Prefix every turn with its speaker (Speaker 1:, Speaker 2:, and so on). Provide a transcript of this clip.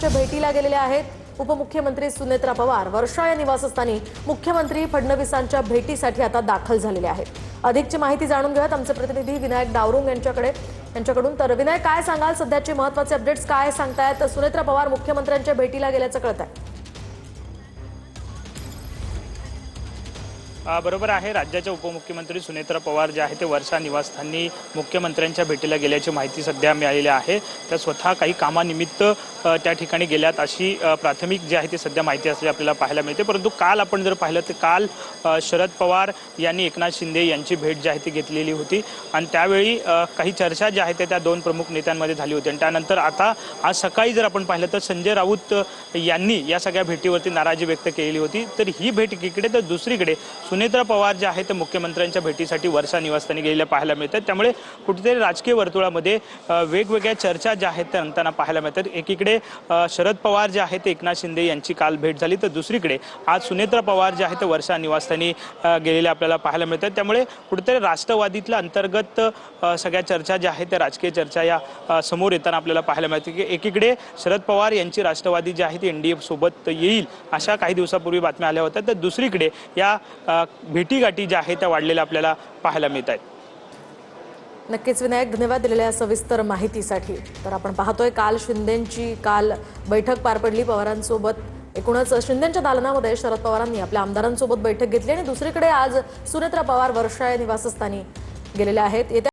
Speaker 1: मुख्यमंत्र्यांच्या भेटीला गेलेले आहेत। उपमुख्यमंत्री सुनेत्रा पवार वर्षा या निवासस्थानी मुख्यमंत्री फडणवीसांच्या भेटीसाठी आता दाखल झालेले आहेत। अधिकची माहिती जाणून घेऊयात आमचे प्रतिनिधी विनायक डावरुंग यांच्याकडून। तर विनायक, काय सांगाल, सध्याचे महत्त्वाचे अपडेट्स काय सांगतायत? सुनेत्रा पवार मुख्यमंत्र्यांच्या भेटीला गेल्याचं कळतंय।
Speaker 2: बरोबर आहे। राज्याचे उपमुख्यमंत्री सुनेत्रा पवार जे आहे ते वर्षा निवासस्थानी मुख्यमंत्र्यांच्या भेटीला गेल्याची माहिती सध्या मिळालेली आहे। त्या स्वतः काही कामानिमित्त त्या ठिकाणी गेल्यात अशी प्राथमिक जी आहे ती सध्या माहिती असली आपल्याला पाहायला मिळते। परंतु काल आपण जर पाहिलं तर काल शरद पवार यांनी एकनाथ शिंदे यांची भेट जी आहे ती घेतलेली होती आणि त्यावेळी काही चर्चा ज्या आहेत त्या दोन प्रमुख नेत्यांमध्ये झाली होती आणि त्यानंतर आता आज सकाळी जर आपण पाहिलं तर संजय राऊत यांनी या सगळ्या भेटीवरती नाराजी व्यक्त केलेली होती। तर ही भेट एकीकडे तर दुसरीकडे सुनेत्रा पवार जे आहेत ते मुख्यमंत्र्यांच्या भेटीसाठी वर्षा निवासस्थानी गेलेल्या पाहायला मिळतात। त्यामुळे कुठेतरी राजकीय वर्तुळामध्ये वेगवेगळ्या चर्चा ज्या आहेत त्या रंगताना पाहायला मिळतात। एकीकडे शरद पवार जे आहेत ते एकनाथ शिंदे यांची काल भेट झाली, तर दुसरीकडे आज सुनेत्रा पवार जे आहेत ते वर्षा निवासस्थानी गेलेल्या आपल्याला पाहायला मिळतात। त्यामुळे कुठेतरी राष्ट्रवादीतल्या अंतर्गत सगळ्या चर्चा ज्या आहेत त्या राजकीय चर्चा या समोर येताना आपल्याला पाहायला मिळते की एकीकडे शरद पवार यांची राष्ट्रवादी जी आहे ती एनडीए सोबत येईल अशा काही दिवसापूर्वी बातम्या आल्या होत्या, तर दुसरीकडे या भेटीगाठी ज्या आहेत त्या वाढलेल्या आपल्याला पाहायला मिळत आहेत।
Speaker 1: नक्कीच विनायक, धन्यवाद दिलेल्या सविस्तर माहितीसाठी। तर आपण पाहतोय काल शिंदेंची बैठक पार पडली पवारांसोबत। एकूणच शिंदेंच्या दालनामध्ये शरद पवारांनी आपल्या आमदारांसोबत बैठक घेतली आणि दुसरीकडे आज सुनेत्रा पवार वर्षा या निवासस्थानी गेलेल्या आहेत।